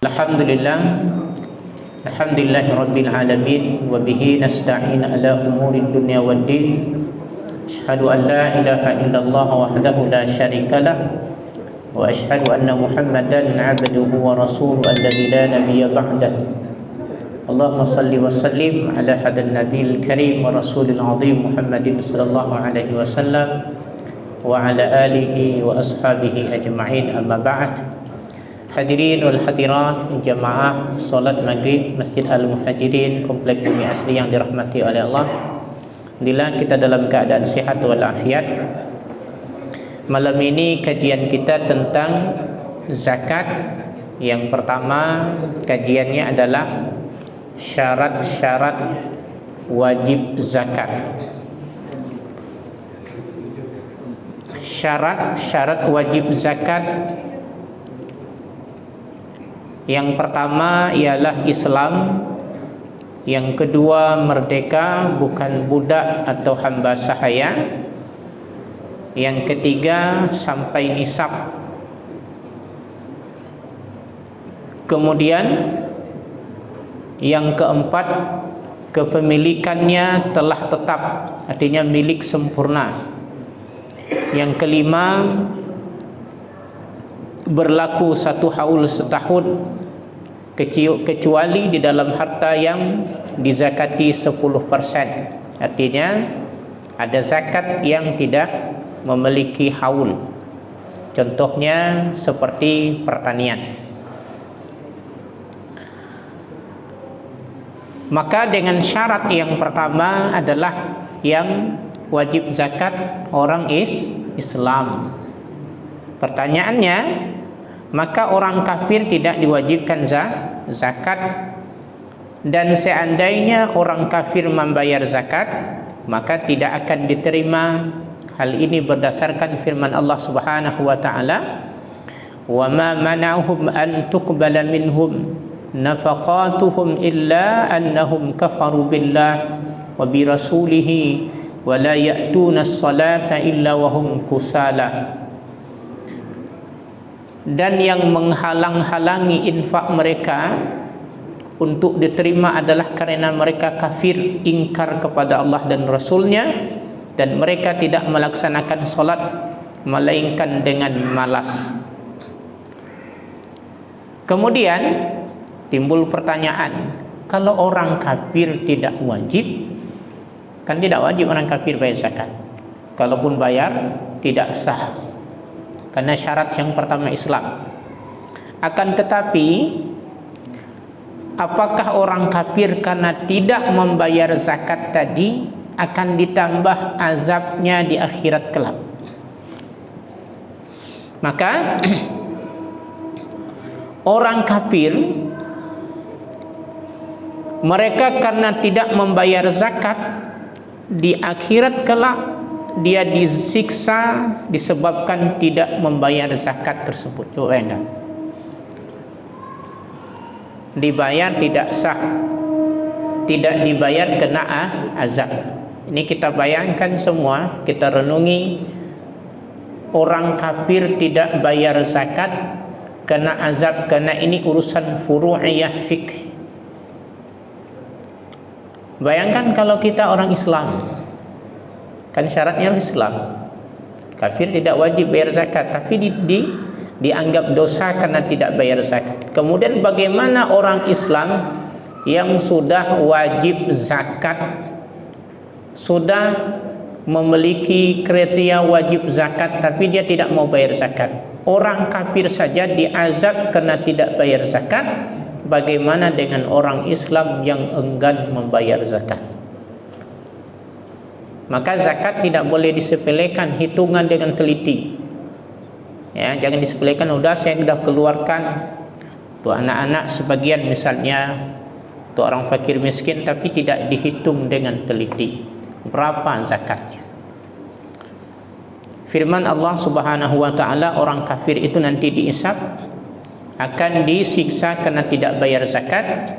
Alhamdulillah, alhamdulillahi rabbil alamin, wa bihi nasta'in ala umuri dunya waddin. Asyhadu an la ilaha illallah wahdahu la syarikalah, wa asyhadu anna Muhammadan 'abduhu wa rasuluhu alladzi la nabiyya ba'dah. Allahumma salli wa sallim ala hadan nabiyil karim wa rasulil azim Muhammadin sallallahu alaihi wasallam wa ala alihi wa ashabihi ajma'in, amma ba'd. Hadirin wal hadirat jamaah solat maghrib Masjid Al-Muhajirin Komplek Bumi Asri yang dirahmati oleh Allah. Alhamdulillah kita dalam keadaan sihat wal afiat. Malam ini kajian kita tentang zakat. Yang pertama kajiannya adalah syarat-syarat wajib zakat. Syarat-syarat wajib zakat. Yang pertama ialah Islam. Yang kedua merdeka, bukan budak atau hamba sahaya. Yang ketiga sampai nisab. Kemudian yang keempat, kepemilikannya telah tetap, artinya milik sempurna. Yang kelima, berlaku satu haul setahun, kecuali di dalam harta yang dizakati 10%. Artinya ada zakat yang tidak memiliki haul. Contohnya seperti pertanian. Maka dengan syarat yang pertama adalah yang wajib zakat orang Islam. Pertanyaannya, maka orang kafir tidak diwajibkan zakat, dan seandainya orang kafir membayar zakat maka tidak akan diterima. Hal ini berdasarkan firman Allah Subhanahu wa taala, "Wa ma mana'uhum an tuqbala minhum nafaqatuhum illa annahum kafaru billah wa bi rasulihi wa la ya'tuna as-salata illa wa hum kusala." Dan yang menghalang-halangi infak mereka untuk diterima adalah karena mereka kafir, ingkar kepada Allah dan Rasulnya, dan mereka tidak melaksanakan solat melainkan dengan malas. Kemudian timbul pertanyaan, kalau orang kafir tidak wajib, kan tidak wajib orang kafir bayar zakat. Kalaupun bayar tidak sah, karena syarat yang pertama Islam. Akan tetapi, apakah orang kafir karena tidak membayar zakat tadi akan ditambah azabnya di akhirat kelak? Maka orang kafir, mereka karena tidak membayar zakat, di akhirat kelak dia disiksa disebabkan tidak membayar zakat tersebut. Coba enggak? Dibayar tidak sah, tidak dibayar kena azab. Ini kita bayangkan semua, kita renungi, orang kafir tidak bayar zakat kena azab, karena ini urusan furu'iyah fikih. Bayangkan kalau kita orang Islam, kan syaratnya Islam, kafir tidak wajib bayar zakat, tapi dianggap dosa karena tidak bayar zakat. Kemudian bagaimana orang Islam yang sudah wajib zakat, sudah memiliki kriteria wajib zakat, tapi dia tidak mau bayar zakat? Orang kafir saja diazab karena tidak bayar zakat, bagaimana dengan orang Islam yang enggan membayar zakat? Maka zakat tidak boleh disepelekan, hitungan dengan teliti. Ya, jangan disepelekan, udah saya sudah keluarkan untuk anak-anak sebagian misalnya, untuk orang fakir miskin, tapi tidak dihitung dengan teliti berapa zakatnya. Firman Allah Subhanahu wa taala, orang kafir itu nanti dihisab, akan disiksa karena tidak bayar zakat.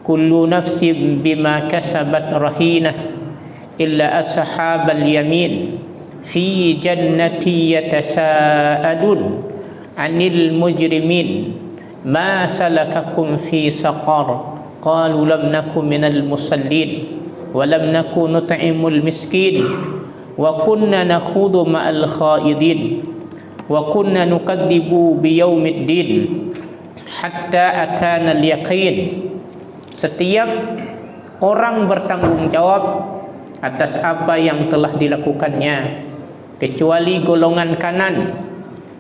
Kullu nafsin bima kasabat rahinah illa ashabal yamin fi jannati yatasaalun 'anil mujrimin ma salakakum fi saqar qalu lam nakum minal musallin wa lam naku nut'imul miskin wa kunna nakhudu ma'al khaidin wa kunna nukadzibu biyaumiddin hatta atana al-yaqin. Setiap orang bertanggung jawab atas apa yang telah dilakukannya kecuali golongan kanan,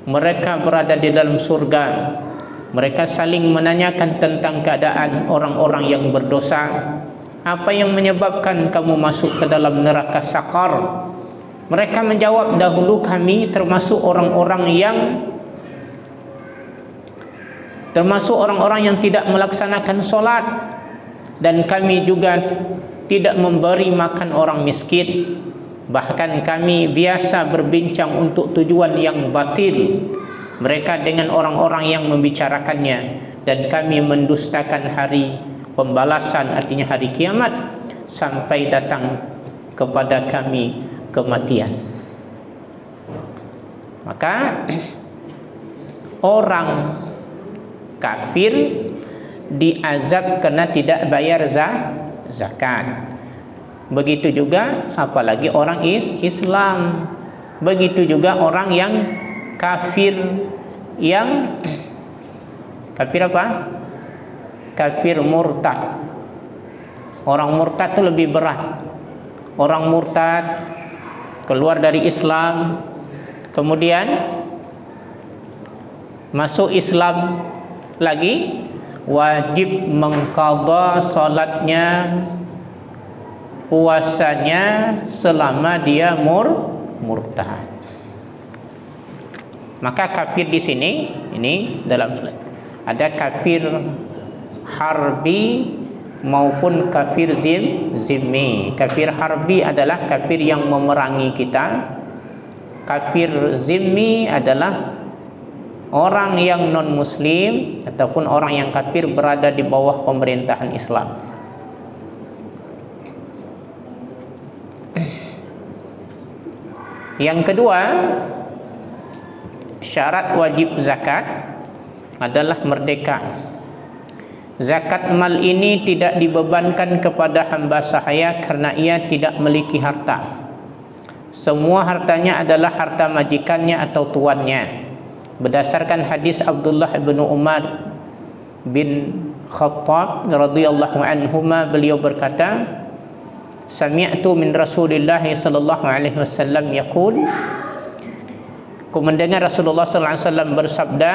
mereka berada di dalam surga. Mereka saling menanyakan tentang keadaan orang-orang yang berdosa. Apa yang menyebabkan kamu masuk ke dalam neraka sakar? Mereka menjawab, dahulu kami termasuk orang-orang yang tidak melaksanakan solat, dan kami juga tidak memberi makan orang miskin. Bahkan kami biasa berbincang untuk tujuan yang batil mereka dengan orang-orang yang membicarakannya, dan kami mendustakan hari pembalasan, artinya hari kiamat, sampai datang kepada kami kematian. Maka orang kafir diazab karena tidak bayar zakat. Begitu juga apalagi orang Islam. Begitu juga orang yang kafir, yang kafir apa? Kafir murtad. Orang murtad itu lebih berat. Orang murtad keluar dari Islam, kemudian masuk Islam lagi, wajib mengqadha salatnya, puasanya selama dia murtad. Maka kafir di sini, ini dalam ada kafir harbi maupun kafir zimmi. Kafir harbi adalah kafir yang memerangi kita. Kafir zimmi adalah orang yang non muslim ataupun orang yang kafir berada di bawah pemerintahan Islam. Yang kedua, syarat wajib zakat adalah merdeka. Zakat mal ini tidak dibebankan kepada hamba sahaya karena ia tidak memiliki harta. Semua hartanya adalah harta majikannya atau tuannya. Berdasarkan hadis Abdullah bin Umar bin Khattab radhiyallahu anhuma, beliau berkata, sami'tu min Rasulillah sallallahu alaihi wasallam yaqul, aku mendengar Rasulullah sallallahu alaihi wasallam bersabda,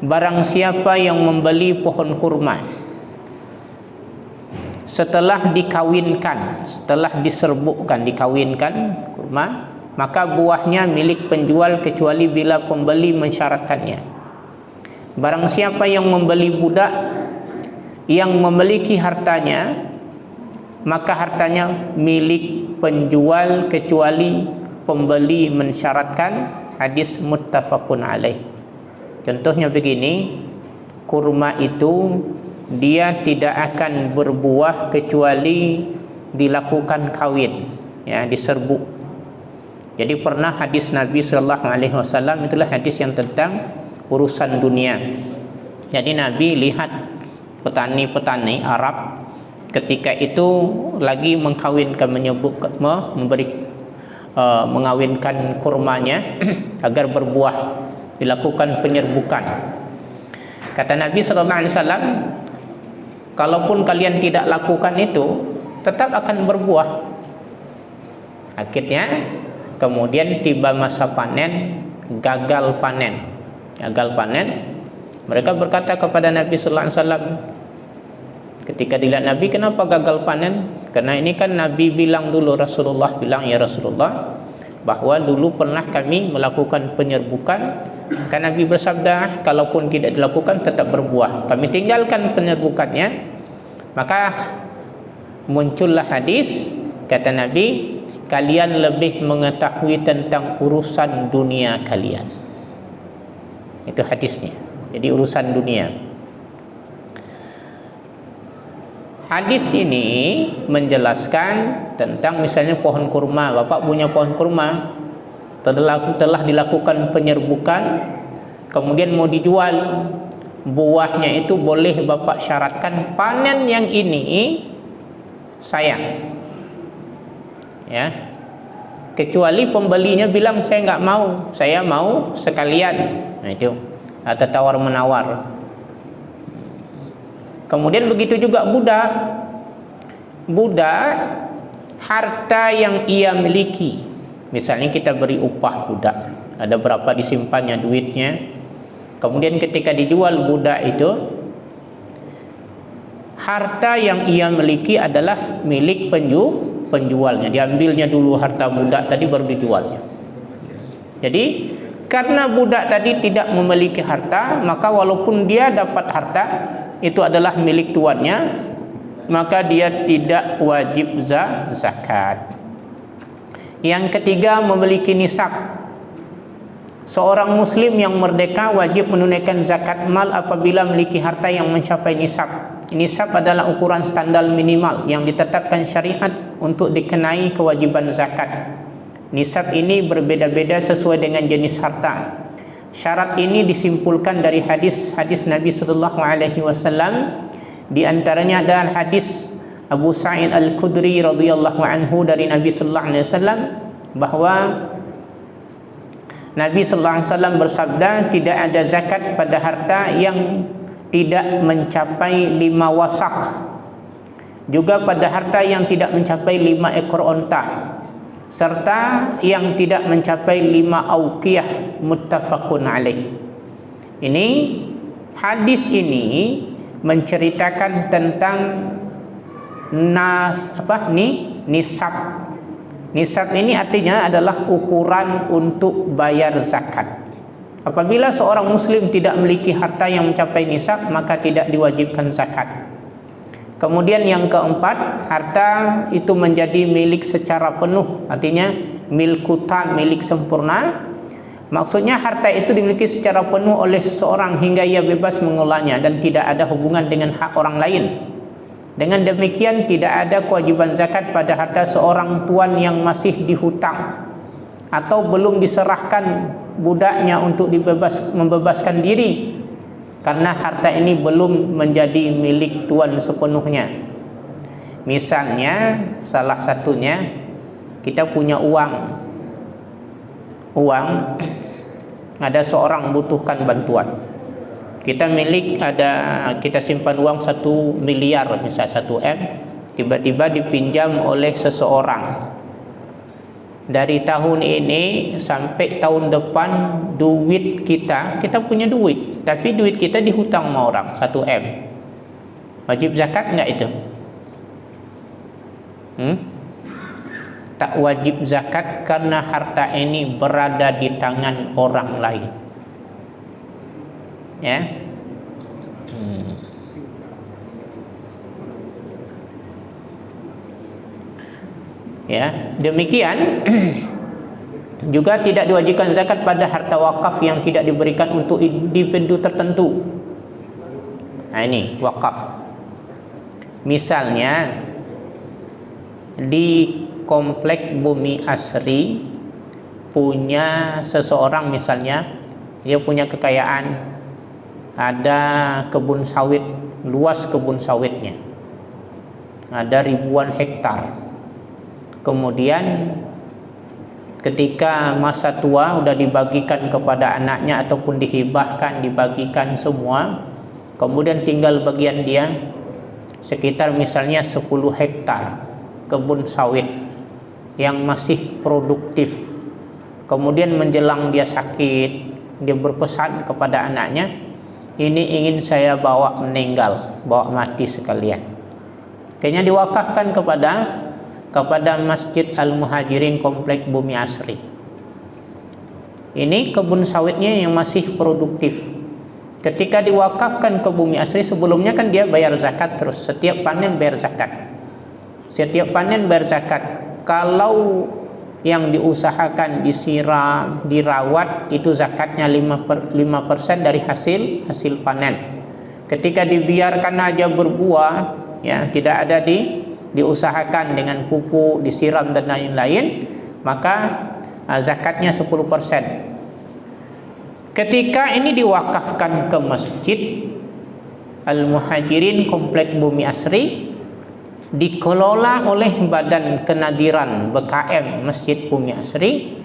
barang siapa yang membeli pohon kurma setelah dikawinkan, setelah diserbukkan, dikawinkan kurma, maka buahnya milik penjual kecuali bila pembeli mensyaratkannya. Barang siapa yang membeli budak yang memiliki hartanya, maka hartanya milik penjual kecuali pembeli mensyaratkan. Hadis muttafaqun alaih. Contohnya begini, kurma itu dia tidak akan berbuah kecuali dilakukan kawin, ya, diserbuk. Jadi pernah hadis Nabi sallallahu alaihi wasallam, itulah hadis yang tentang urusan dunia. Jadi Nabi lihat petani-petani Arab ketika itu lagi mengkawinkan, mengawinkan kurmanya agar berbuah, dilakukan penyerbukan. Kata Nabi sallallahu alaihi wasallam, kalaupun kalian tidak lakukan itu, tetap akan berbuah. Akhirnya kemudian tiba masa panen, gagal panen. Mereka berkata kepada Nabi sallallahu alaihi wasallam, ketika dilihat Nabi, kenapa gagal panen? Karena ini kan Nabi bilang dulu, Rasulullah bilang, ya Rasulullah, bahwa dulu pernah kami melakukan penyerbukan. Kan Nabi bersabda, kalaupun tidak dilakukan tetap berbuah. Kami tinggalkan penyerbukannya. Maka muncullah hadis, kata Nabi, kalian lebih mengetahui tentang urusan dunia kalian. Itu hadisnya. Jadi urusan dunia. Hadis ini menjelaskan tentang misalnya pohon kurma. Bapak punya pohon kurma, telah dilakukan penyerbukan, kemudian mau dijual buahnya itu, boleh bapak syaratkan panen yang ini sayang, ya, kecuali pembelinya bilang saya nggak mau, saya mau sekalian. Nah itu ada tawar menawar. Kemudian begitu juga budak harta yang ia miliki. Misalnya kita beri upah budak, ada berapa disimpannya duitnya. Kemudian ketika dijual budak itu, harta yang ia miliki adalah milik penjualnya. Diambilnya dulu harta budak tadi baru dijualnya. Jadi karena budak tadi tidak memiliki harta, maka walaupun dia dapat harta itu adalah milik tuannya, maka dia tidak wajib zakat. Yang ketiga, memiliki nisab. Seorang muslim yang merdeka wajib menunaikan zakat mal apabila memiliki harta yang mencapai nisab. Nisab adalah ukuran standar minimal yang ditetapkan syariat untuk dikenai kewajiban zakat. Nisab ini berbeda-beda sesuai dengan jenis harta. Syarat ini disimpulkan dari hadis-hadis Nabi sallallahu alaihi wasallam. Di antaranya adalah hadis Abu Sa'id Al-Khudri radhiyallahu anhu dari Nabi sallallahu alaihi wasallam bahwa Nabi sallallahu alaihi wasallam bersabda, tidak ada zakat pada harta yang tidak mencapai 5 wasak, juga pada harta yang tidak mencapai 5 ekor onta, serta yang tidak mencapai 5 auqiyah. Muttafaqun alaih. Ini hadis ini menceritakan tentang nisab. Nisab ini artinya adalah ukuran untuk bayar zakat. Apabila seorang muslim tidak memiliki harta yang mencapai nisab, maka tidak diwajibkan zakat. Kemudian yang keempat, harta itu menjadi milik secara penuh, artinya milkutan, milik sempurna. Maksudnya harta itu dimiliki secara penuh oleh seseorang hingga ia bebas mengolahnya dan tidak ada hubungan dengan hak orang lain. Dengan demikian tidak ada kewajiban zakat pada harta seorang tuan yang masih dihutang atau belum diserahkan budaknya untuk membebaskan diri, karena harta ini belum menjadi milik tuan sepenuhnya. Misalnya salah satunya, kita punya uang, ada seorang butuhkan bantuan, kita simpan uang 1 miliar, misal 1 M, tiba-tiba dipinjam oleh seseorang. Dari tahun ini sampai tahun depan duit kita punya duit, tapi duit kita dihutang sama orang 1 M. Wajib zakat enggak itu? Tak wajib zakat karena harta ini berada di tangan orang lain. Ya. Ya, demikian juga tidak diwajibkan zakat pada harta wakaf yang tidak diberikan untuk individu tertentu. Nah, ini wakaf. Misalnya di komplek Bumi Asri punya seseorang, misalnya dia punya kekayaan, ada kebun sawit, luas kebun sawitnya, ada ribuan hektar. Kemudian ketika masa tua sudah dibagikan kepada anaknya ataupun dihibahkan, dibagikan semua, kemudian tinggal bagian dia sekitar misalnya 10 hektar kebun sawit yang masih produktif. Kemudian menjelang dia sakit, dia berpesan kepada anaknya, ini ingin saya bawa meninggal, bawa mati sekalian. Kayaknya diwakafkan kepada Masjid Al-Muhajirin Komplek Bumi Asri. Ini kebun sawitnya yang masih produktif. Ketika diwakafkan ke Bumi Asri, sebelumnya kan dia bayar zakat terus, setiap panen bayar zakat. Setiap panen bayar zakat. Kalau yang diusahakan, disiram, dirawat, itu zakatnya 5% dari hasil panen. Ketika dibiarkan aja berbuah, ya, tidak ada diusahakan dengan pupuk, disiram dan lain-lain, maka zakatnya 10%. Ketika ini diwakafkan ke masjid Al-Muhajirin Komplek Bumi Asri, dikelola oleh Badan Kenadiran BKM Masjid Bumi Asri,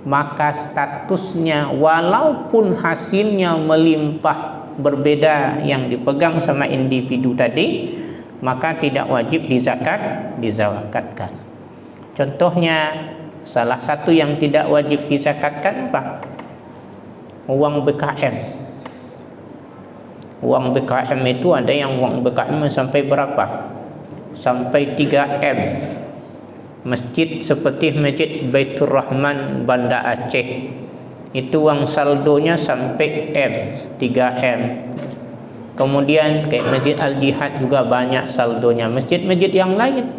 maka statusnya walaupun hasilnya melimpah berbeda yang dipegang sama individu tadi, maka tidak wajib dizakatkan. Contohnya, salah satu yang tidak wajib dizakatkan apa? Uang BKM. Uang BKM itu ada yang uang BKM sampai berapa? Sampai 3M. Masjid seperti Masjid Baitur Rahman Banda Aceh, itu uang saldonya sampai 3M. Kemudian kayak Masjid Al-Jihad juga banyak saldonya. Masjid-masjid yang lain,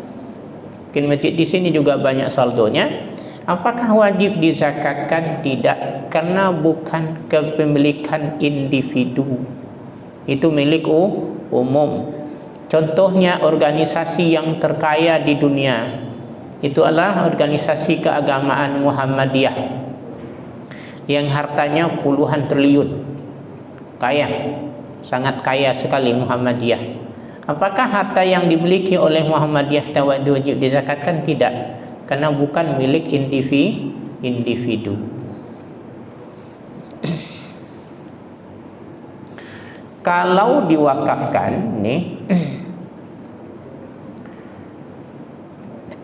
mungkin masjid di sini juga banyak saldonya. Apakah wajib dizakatkan? Tidak, karena bukan kepemilikan individu, itu milik umum. Contohnya organisasi yang terkaya di dunia itu adalah organisasi keagamaan Muhammadiyah yang hartanya puluhan triliun, kaya, sangat kaya sekali Muhammadiyah. Apakah harta yang dimiliki oleh Muhammadiyah wajib dizakatkan? Tidak, karena bukan milik individu. Kalau diwakafkan nih,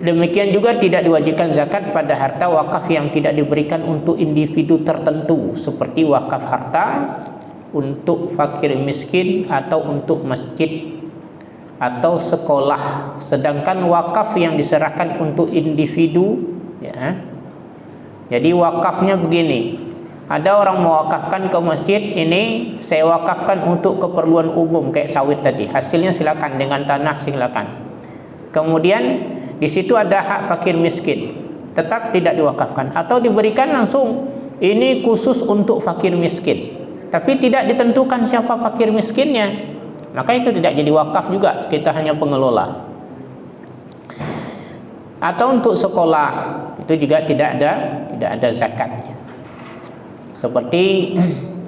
demikian juga tidak diwajibkan zakat pada harta wakaf yang tidak diberikan untuk individu tertentu, seperti wakaf harta untuk fakir miskin atau untuk masjid atau sekolah. Sedangkan wakaf yang diserahkan untuk individu, ya. Jadi wakafnya begini, ada orang mewakafkan ke masjid, ini saya wakafkan untuk keperluan umum kayak sawit tadi, hasilnya silakan, dengan tanah silakan. Kemudian di situ ada hak fakir miskin, tetap tidak diwakafkan, atau diberikan langsung ini khusus untuk fakir miskin, tapi tidak ditentukan siapa fakir miskinnya, maka itu tidak jadi wakaf juga, kita hanya pengelola. Atau untuk sekolah, itu juga tidak ada zakatnya. Seperti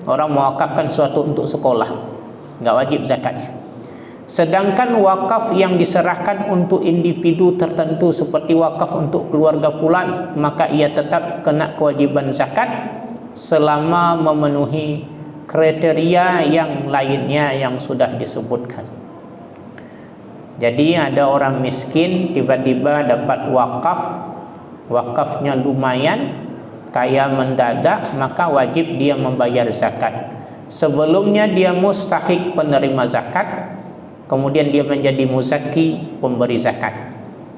orang mewakafkan sesuatu untuk sekolah, nggak wajib zakatnya. Sedangkan wakaf yang diserahkan untuk individu tertentu, seperti wakaf untuk keluarga fulan, maka ia tetap kena kewajiban zakat selama memenuhi kriteria yang lainnya yang sudah disebutkan. Jadi ada orang miskin tiba-tiba dapat wakafnya lumayan, kaya mendadak, maka wajib dia membayar zakat. Sebelumnya dia mustahik penerima zakat, kemudian dia menjadi muzaki, pemberi zakat.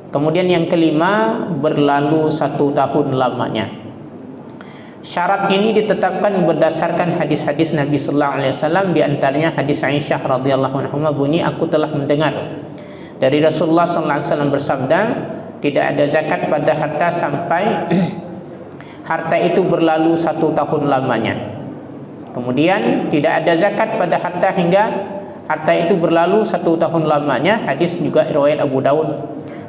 Kemudian yang kelima, berlalu 1 tahun lamanya. Syarat ini ditetapkan berdasarkan hadis-hadis Nabi sallallahu alaihi wasallam, di antaranya hadis Aisyah radhiyallahu anha bunyi, aku telah mendengar dari Rasulullah sallallahu alaihi wasallam bersabda, tidak ada zakat pada harta sampai harta itu berlalu 1 tahun lamanya. Kemudian tidak ada zakat pada harta hingga harta itu berlalu 1 tahun lamanya. Hadis juga riwayat Abu Daud.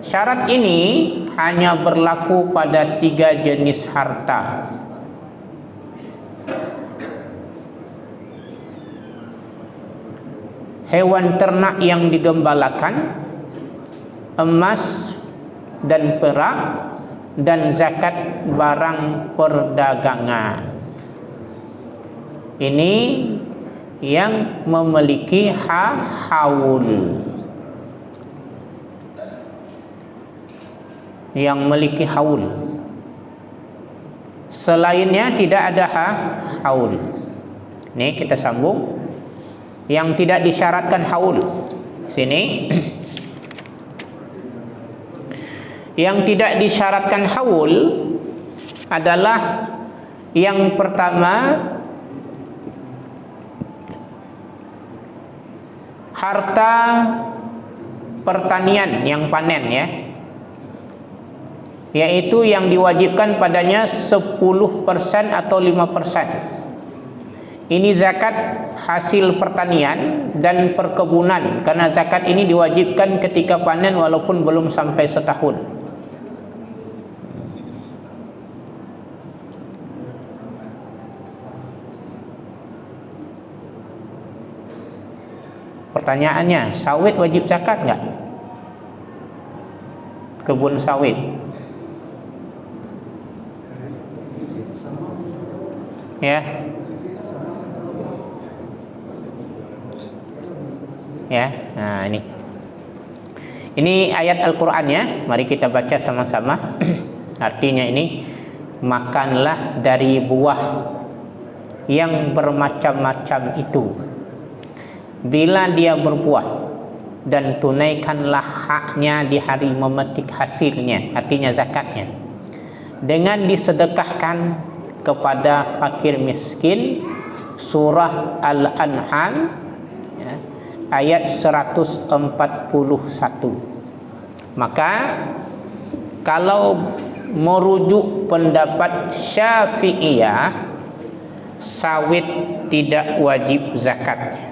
Syarat ini hanya berlaku pada 3 jenis harta. Hewan ternak yang digembalakan, emas dan perak, dan zakat barang perdagangan. Ini yang memiliki haul, yang memiliki haul. Selainnya tidak ada haul. Ini kita sambung. Yang tidak disyaratkan haul sini. Yang tidak disyaratkan haul adalah yang pertama, harta pertanian yang panen, ya, yaitu yang diwajibkan padanya 10% atau 5%. Ini zakat hasil pertanian dan perkebunan, karena zakat ini diwajibkan ketika panen walaupun belum sampai setahun. Pertanyaannya, sawit wajib zakat nggak? Kebun sawit. Ya. Ya, nah ini. Ini ayat Al-Quran ya. Mari kita baca sama-sama. Artinya ini, makanlah dari buah yang bermacam-macam itu bila dia berbuah, dan tunaikanlah haknya di hari memetik hasilnya, artinya zakatnya, dengan disedekahkan kepada fakir miskin. Surah Al-An'am ya, ayat 141. Maka kalau merujuk pendapat Syafi'iyah, sawit tidak wajib zakat.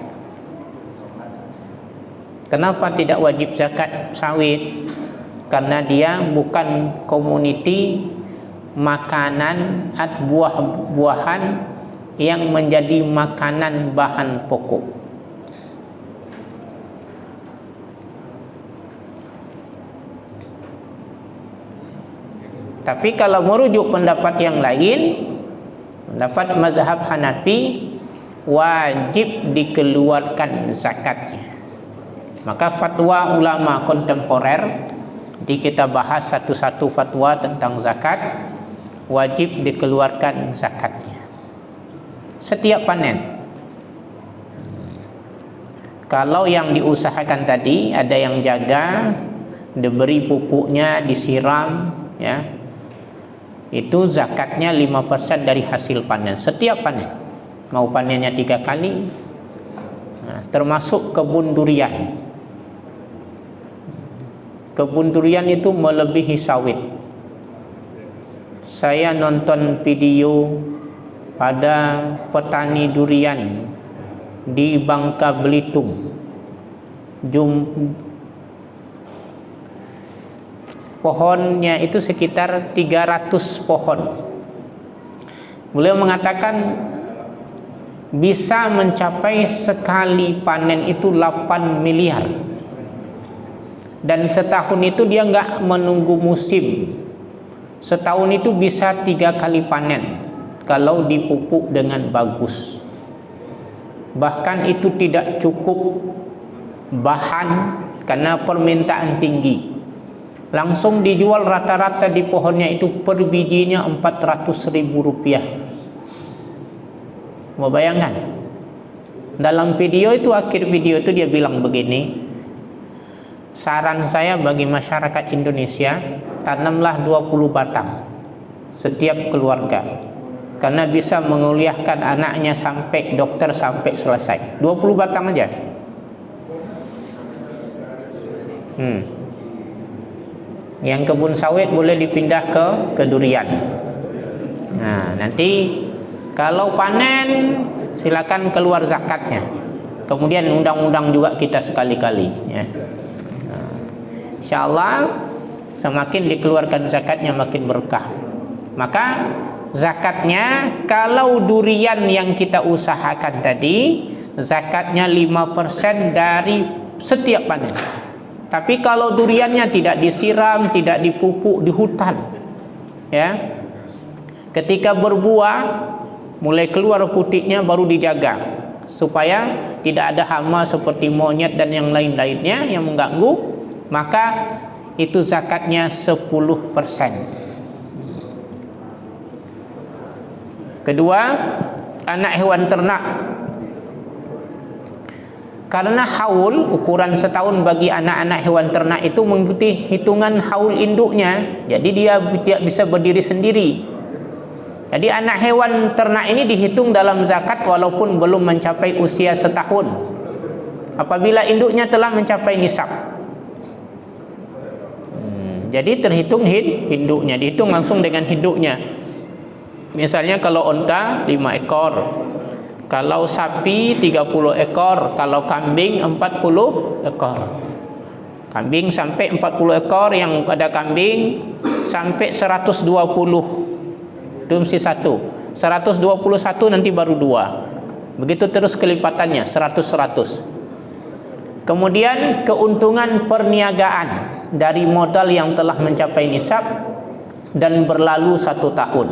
Kenapa tidak wajib zakat sawit? Karena dia bukan komuniti makanan atau buah-buahan yang menjadi makanan bahan pokok. Tapi kalau merujuk pendapat yang lain, pendapat mazhab Hanafi, wajib dikeluarkan zakatnya. Maka fatwa ulama kontemporer, nanti kita bahas satu-satu fatwa tentang zakat, wajib dikeluarkan zakatnya setiap panen. Kalau yang diusahakan tadi, ada yang jaga, diberi pupuknya, disiram, ya, itu zakatnya 5% dari hasil panen setiap panen. Mau panennya 3 kali. Nah, termasuk kebun durian. Kebun durian itu melebihi sawit. Saya nonton video pada petani durian di Bangka Belitung. Pohonnya itu sekitar 300 pohon. Beliau mengatakan bisa mencapai sekali panen itu 8 miliar. Dan setahun itu dia nggak menunggu musim. Setahun itu bisa 3 kali panen kalau dipupuk dengan bagus. Bahkan itu tidak cukup bahan karena permintaan tinggi. Langsung dijual rata-rata di pohonnya itu per bijinya Rp400.000. Mau bayangkan? Dalam video itu, akhir video itu dia bilang begini, saran saya bagi masyarakat Indonesia, tanamlah 20 batang setiap keluarga, karena bisa menguliahkan anaknya sampai dokter sampai selesai. 20 batang aja. Yang kebun sawit boleh dipindah ke durian. Nah, nanti kalau panen silakan keluar zakatnya. Kemudian undang-undang juga kita sekali-kali ya. Nah, insyaallah semakin dikeluarkan zakatnya makin berkah. Maka zakatnya kalau durian yang kita usahakan tadi, zakatnya 5% dari setiap panen. Tapi kalau duriannya tidak disiram, tidak dipupuk di hutan, ya, ketika berbuah mulai keluar putihnya baru dijaga supaya tidak ada hama seperti monyet dan yang lain-lainnya yang mengganggu, maka itu zakatnya 10%. Kedua, anak hewan ternak. Karena haul, ukuran setahun bagi anak-anak hewan ternak itu mengikuti hitungan haul induknya. Jadi dia tidak bisa berdiri sendiri. Jadi anak hewan ternak ini dihitung dalam zakat walaupun belum mencapai usia setahun. Apabila induknya telah mencapai nisab. Jadi terhitung induknya, dihitung langsung dengan induknya. Misalnya kalau onta 5 ekor. Kalau sapi 30 ekor, kalau kambing 40 ekor. Kambing sampai 40 ekor, yang ada kambing sampai 120. Itu mesti 1. 121 nanti baru 2. Begitu terus kelipatannya 100. Kemudian keuntungan perniagaan dari modal yang telah mencapai nisab dan berlalu 1 tahun.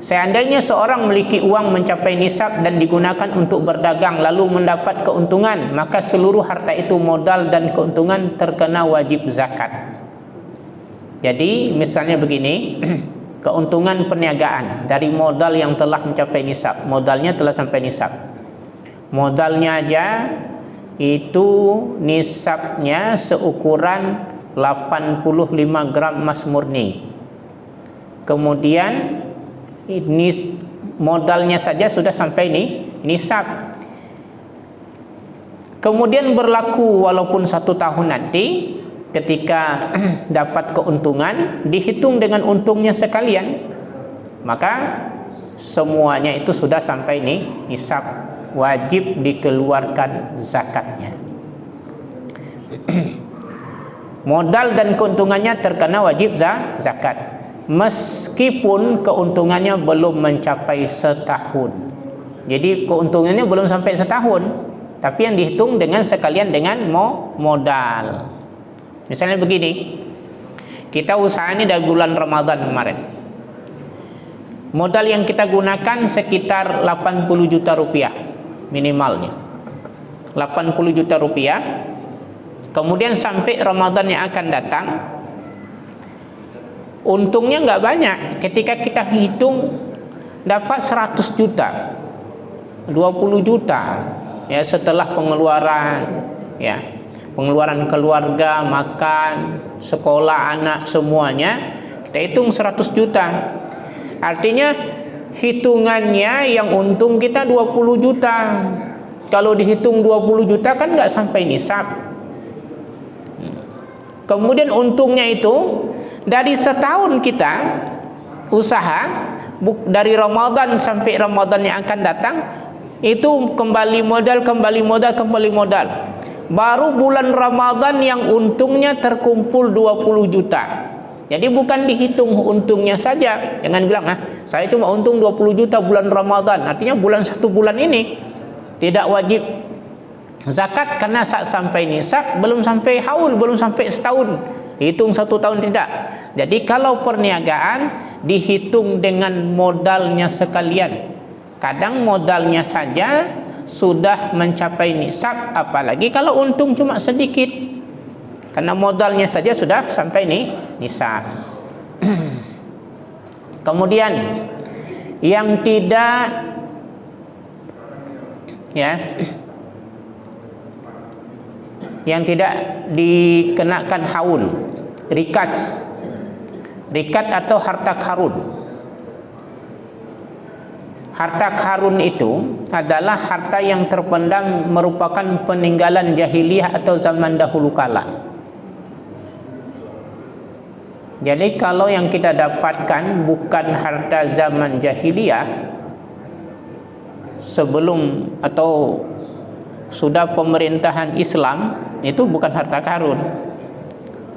Seandainya seorang memiliki uang mencapai nisab dan digunakan untuk berdagang lalu mendapat keuntungan, maka seluruh harta itu, modal dan keuntungan, terkena wajib zakat. Jadi misalnya begini, keuntungan perniagaan dari modal yang telah mencapai nisab, modalnya telah sampai nisab, modalnya aja itu nisabnya seukuran 85 gram emas murni. Kemudian ini modalnya saja sudah sampai nisab. Kemudian berlaku walaupun 1 tahun nanti, ketika dapat keuntungan dihitung dengan untungnya sekalian, maka semuanya itu sudah sampai nisab, wajib dikeluarkan zakatnya. Modal dan keuntungannya terkena wajib zakat meskipun keuntungannya belum mencapai setahun. Jadi keuntungannya belum sampai setahun, tapi yang dihitung dengan sekalian dengan modal. Misalnya begini, kita usaha ini dari bulan Ramadan kemarin, modal yang kita gunakan sekitar 80 juta rupiah minimalnya, 80 juta rupiah. Kemudian sampai Ramadan yang akan datang, untungnya nggak banyak. Ketika kita hitung dapat 100 juta, 20 juta ya, setelah pengeluaran ya, pengeluaran keluarga, makan, sekolah anak, semuanya kita hitung 100 juta. Artinya hitungannya yang untung kita 20 juta. Kalau dihitung 20 juta kan nggak sampai nisab. Kemudian untungnya itu dari setahun kita usaha, dari Ramadan sampai Ramadan yang akan datang, itu kembali modal. Baru bulan Ramadan yang untungnya terkumpul 20 juta. Jadi bukan dihitung untungnya saja. Jangan bilang, saya cuma untung 20 juta bulan Ramadan, artinya satu bulan ini tidak wajib zakat karena saat sampai nisab belum sampai haul, belum sampai setahun, hitung 1 tahun tidak. Jadi kalau perniagaan dihitung dengan modalnya sekalian. Kadang modalnya saja sudah mencapai nisab, apalagi kalau untung cuma sedikit, karena modalnya saja sudah sampai nisab. Kemudian yang tidak yang tidak dikenakan haul, rikat atau harta karun. Harta karun itu adalah harta yang terpendam, merupakan peninggalan jahiliyah atau zaman dahulu kala. Jadi kalau yang kita dapatkan bukan harta zaman jahiliyah, sebelum atau sudah pemerintahan Islam, itu bukan harta karun.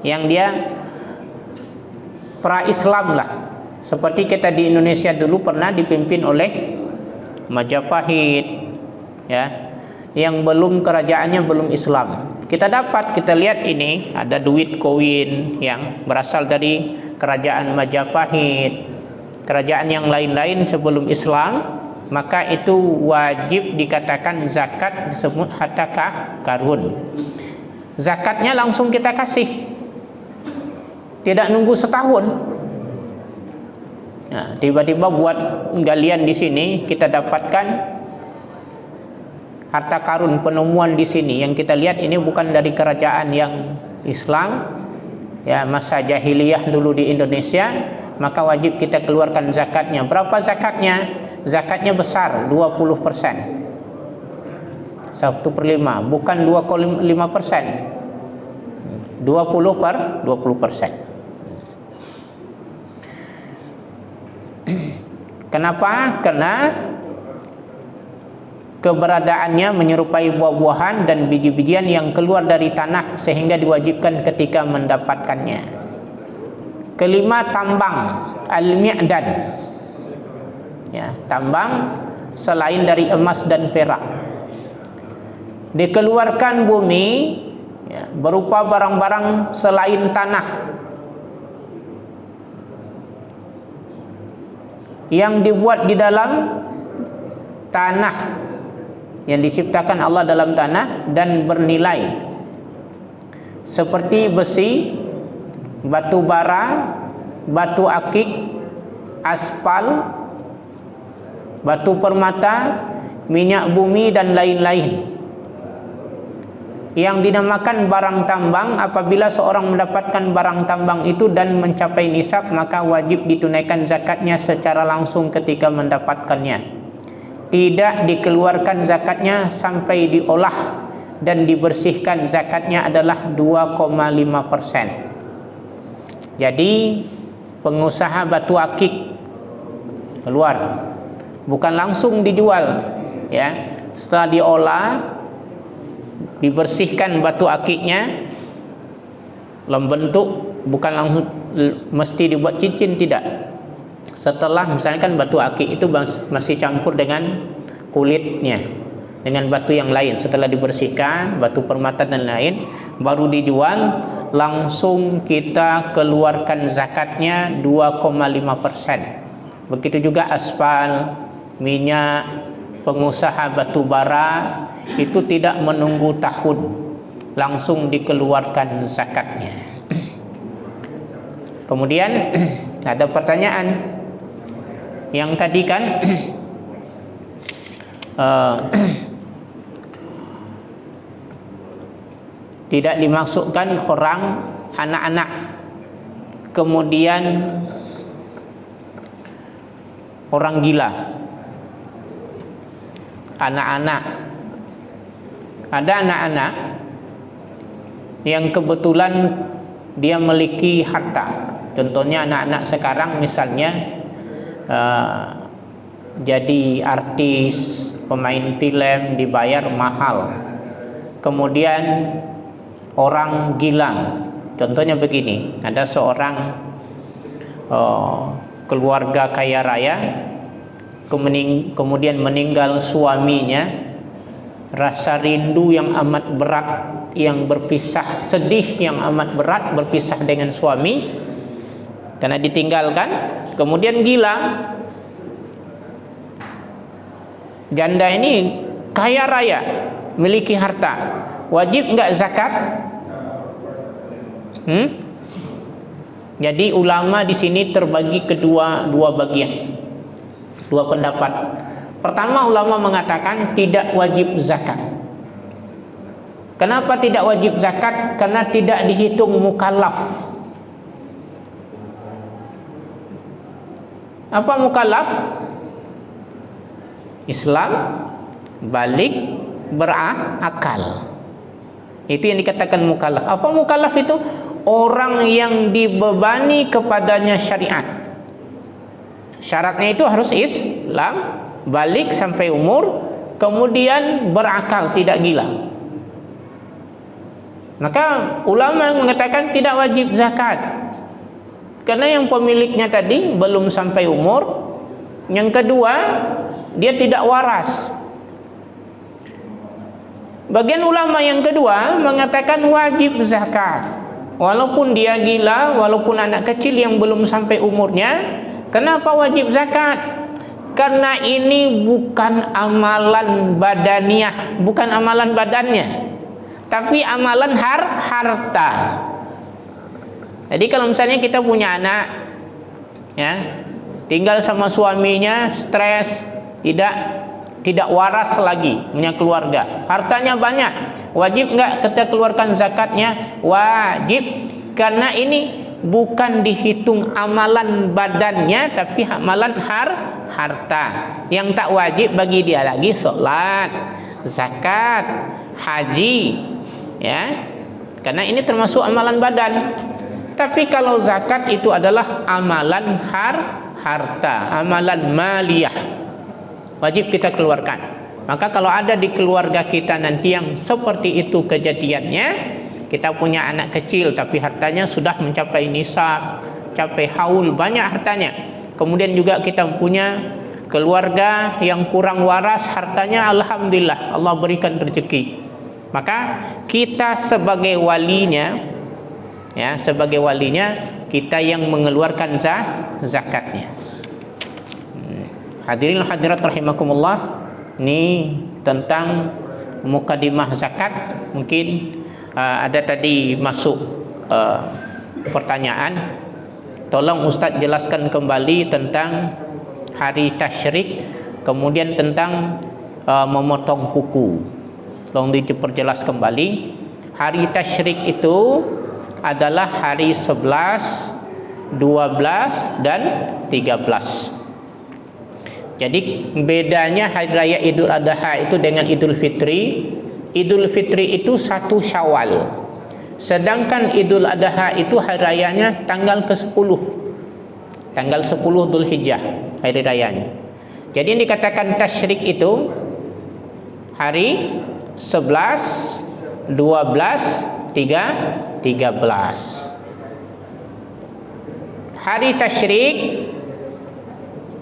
Yang dia pra-Islam lah. Seperti kita di Indonesia dulu pernah dipimpin oleh Majapahit, ya, yang belum, kerajaannya belum Islam. Kita lihat ini ada duit koin yang berasal dari kerajaan Majapahit, kerajaan yang lain-lain sebelum Islam, maka itu wajib dikatakan zakat, disebut harta karun. Zakatnya langsung kita kasih, tidak nunggu setahun. Nah, tiba-tiba buat galian di sini kita dapatkan harta karun, penemuan di sini yang kita lihat ini bukan dari kerajaan yang Islam, ya, masa jahiliyah dulu di Indonesia, maka wajib kita keluarkan zakatnya. Berapa zakatnya? Zakatnya besar, 20%. 1/5, bukan 2,5%. 20%. Kenapa? Karena keberadaannya menyerupai buah-buahan dan biji-bijian yang keluar dari tanah sehingga diwajibkan ketika mendapatkannya. Kelima, tambang al-mi'dan, ya, tambang selain dari emas dan perak. dikeluarkan bumi, ya, berupa barang-barang selain tanah yang dibuat di dalam tanah, yang diciptakan Allah dalam tanah dan bernilai, seperti besi, batu bara, batu akik, aspal, batu permata, minyak bumi dan lain-lain, yang dinamakan barang tambang. Apabila seorang mendapatkan barang tambang itu dan mencapai nisab, maka wajib ditunaikan zakatnya secara langsung ketika mendapatkannya. Tidak dikeluarkan zakatnya sampai diolah dan dibersihkan. Zakatnya adalah 2,5%. Jadi pengusaha batu akik keluar, bukan langsung dijual, ya. Setelah diolah, dibersihkan batu akiknya dalam bentuk, bukan langsung mesti dibuat cincin, tidak. Setelah misalkan batu akik itu masih campur dengan kulitnya, dengan batu yang lain, setelah dibersihkan batu permata dan lain, baru dijual, langsung kita keluarkan zakatnya 2,5%. Begitu juga aspal, minyak, pengusaha batu bara, itu tidak menunggu tahun, langsung dikeluarkan zakatnya. Kemudian ada pertanyaan yang tadi kan tidak dimasukkan orang anak-anak, kemudian orang gila, anak-anak. Ada anak-anak yang kebetulan dia memiliki harta. Contohnya anak-anak sekarang misalnya jadi artis, pemain film, dibayar mahal. Kemudian orang gila. Contohnya begini, ada seorang keluarga kaya raya, kemudian meninggal suaminya, rasa rindu yang amat berat, yang berpisah, sedih yang amat berat berpisah dengan suami karena ditinggalkan, kemudian gila. Janda ini kaya raya, memiliki harta, wajib enggak zakat? Jadi ulama di sini terbagi ke dua bagian, dua pendapat. Pertama, ulama mengatakan tidak wajib zakat. Kenapa tidak wajib zakat? Karena tidak dihitung mukallaf. Apa mukallaf? Islam, balik, berakal. Itu yang dikatakan mukallaf. Apa mukallaf itu? Orang yang dibebani kepadanya syariat. Syaratnya itu harus Islam, balik sampai umur, kemudian berakal, tidak gila. Maka ulama mengatakan tidak wajib zakat, karena yang pemiliknya tadi belum sampai umur. Yang kedua, dia tidak waras. Bagian ulama yang kedua mengatakan wajib zakat, walaupun dia gila, walaupun anak kecil yang belum sampai umurnya. Kenapa wajib zakat? Karena ini bukan amalan badaniah, bukan amalan badannya, tapi amalan harta. Jadi kalau misalnya kita punya anak, ya, tinggal sama suaminya, stres, tidak waras lagi, punya keluarga, hartanya banyak, wajib nggak kita keluarkan zakatnya? Wajib, karena ini bukan dihitung amalan badannya, tapi amalan harta. Yang tak wajib bagi dia lagi sholat, zakat, haji, ya, karena ini termasuk amalan badan. Tapi kalau zakat itu adalah amalan harta, amalan maliyah, wajib kita keluarkan. Maka kalau ada di keluarga kita nanti yang seperti itu kejadiannya, kita punya anak kecil tapi hartanya sudah mencapai nisab, capai haul, banyak hartanya. Kemudian juga kita punya keluarga yang kurang waras, hartanya alhamdulillah Allah berikan rezeki. Maka kita sebagai walinya, ya, sebagai walinya kita yang mengeluarkan zakatnya. Hadirin hadirat rahimakumullah, ini tentang mukadimah zakat. Mungkin ada tadi masuk pertanyaan. Tolong Ustaz jelaskan kembali tentang hari tasyrik, kemudian tentang memotong kuku. Tolong diperjelas kembali. Hari tasyrik itu adalah hari 11, 12 dan 13. Jadi bedanya hari raya Idul Adha itu dengan Idul Fitri. Idul Fitri itu 1 Syawal. Sedangkan Idul Adha itu hari rayanya tanggal ke-10. Tanggal 10 Dzulhijjah hari rayanya. Jadi yang dikatakan tasyrik itu hari 11, 12, 13. Hari tasyrik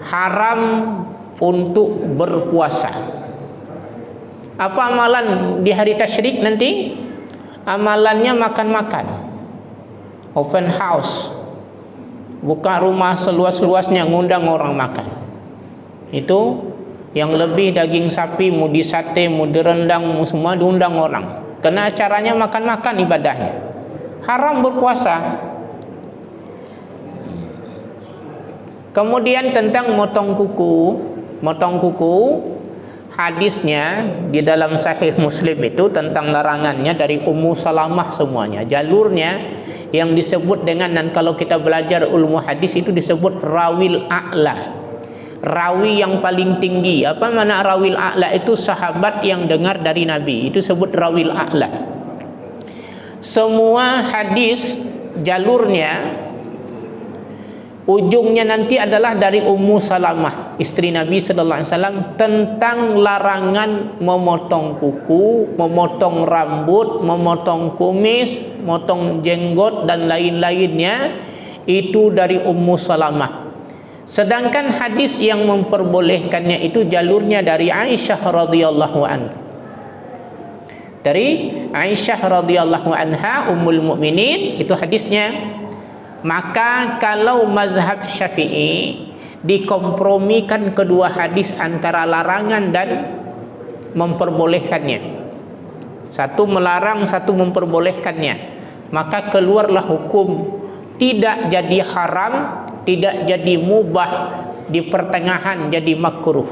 haram untuk berpuasa. Apa amalan di hari tasyrik nanti? Amalannya makan-makan, open house, buka rumah seluas-luasnya, ngundang orang makan. Itu yang lebih daging sapi, mau di sate, mau di rendang, mau semua diundang orang. Karena acaranya makan-makan ibadahnya. Haram berpuasa. Kemudian tentang motong kuku, hadisnya di dalam Sahih Muslim itu tentang larangannya dari Ummu Salamah semuanya. Jalurnya yang disebut dengan, dan kalau kita belajar ilmu hadis itu disebut rawil a'la. Rawi yang paling tinggi. Apa makna rawil a'la? Itu sahabat yang dengar dari Nabi. Itu sebut rawil a'la. Semua hadis jalurnya ujungnya nanti adalah dari Ummu Salamah, istri Nabi sallallahu alaihi wasallam, tentang larangan memotong kuku, memotong rambut, memotong kumis, memotong jenggot dan lain-lainnya. Itu dari Ummu Salamah. Sedangkan hadis yang memperbolehkannya itu jalurnya dari Aisyah radhiyallahu anha. Dari Aisyah radhiyallahu anha ummul mukminin itu hadisnya. Maka kalau mazhab Syafi'i dikompromikan kedua hadis antara larangan dan memperbolehkannya. Satu melarang, satu memperbolehkannya. Maka keluarlah hukum tidak jadi haram, tidak jadi mubah, di pertengahan jadi makruh.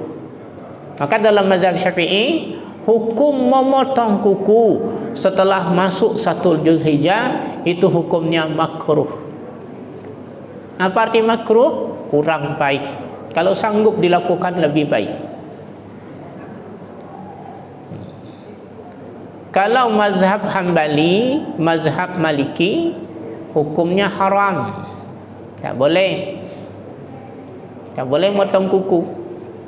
Maka dalam mazhab Syafi'i, hukum memotong kuku setelah masuk 1 Dzulhijjah itu hukumnya makruh. Apa arti makruh? Kurang baik. Kalau sanggup dilakukan lebih baik. Kalau mazhab Hambali, mazhab Maliki, hukumnya haram. Tak boleh. Tak boleh motong kuku.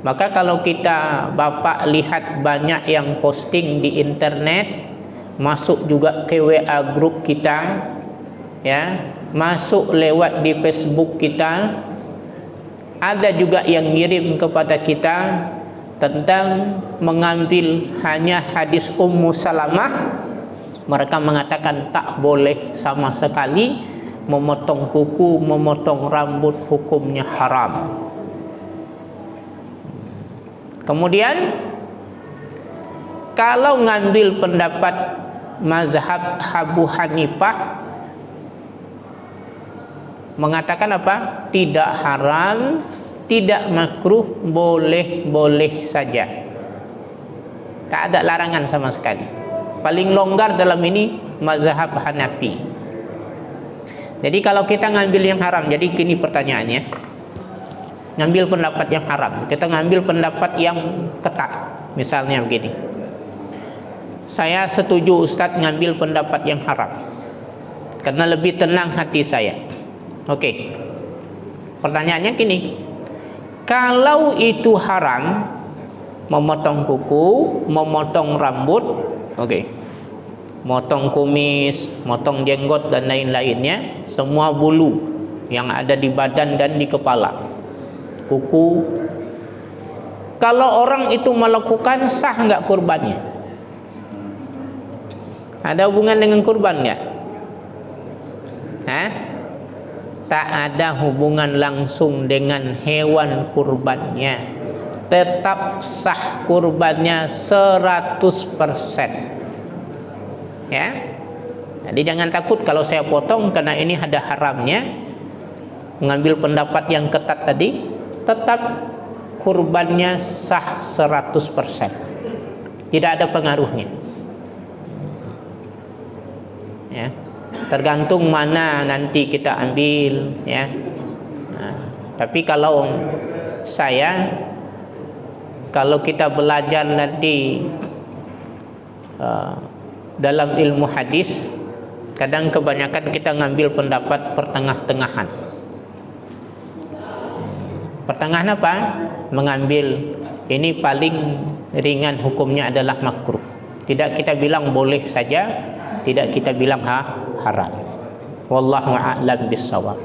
Maka kalau kita bapak lihat banyak yang posting di internet, masuk juga ke WA grup kita, ya, masuk lewat di Facebook kita, ada juga yang ngirim kepada kita tentang mengambil hanya hadis Ummu Salamah. Mereka mengatakan tak boleh sama sekali memotong kuku, memotong rambut, hukumnya haram. Kemudian kalau ngambil pendapat mazhab Abu Hanifah, mengatakan apa? Tidak haram, tidak makruh, boleh-boleh saja. Tak ada larangan sama sekali. Paling longgar dalam ini mazhab Hanafi. Jadi kalau kita ngambil yang haram, jadi gini pertanyaannya. Ngambil pendapat yang haram, kita ngambil pendapat yang ketat. Misalnya begini. Saya setuju Ustadz ngambil pendapat yang haram karena lebih tenang hati saya. Oke. Pertanyaannya gini. Kalau itu haram, memotong kuku, memotong rambut, oke. Motong kumis, motong jenggot dan lain-lainnya, semua bulu yang ada di badan dan di kepala. Kuku. Kalau orang itu melakukan, sah enggak kurbannya? Ada hubungan dengan kurban nggak? Hah? Tak ada hubungan langsung dengan hewan kurbannya. Tetap sah kurbannya 100%. Ya. Jadi jangan takut kalau saya potong karena ini ada haramnya. Mengambil pendapat yang ketat tadi, tetap kurbannya sah 100%. Tidak ada pengaruhnya. Ya. Tergantung mana nanti kita ambil, ya. Nah, tapi kalau kita belajar nanti dalam ilmu hadis, kadang kebanyakan kita ngambil pendapat pertengah-tengahan. Pertengahan apa? Mengambil ini paling ringan hukumnya adalah makruh. Tidak kita bilang boleh saja, tidak kita bilang haram. Wallahu a'lam bissawab.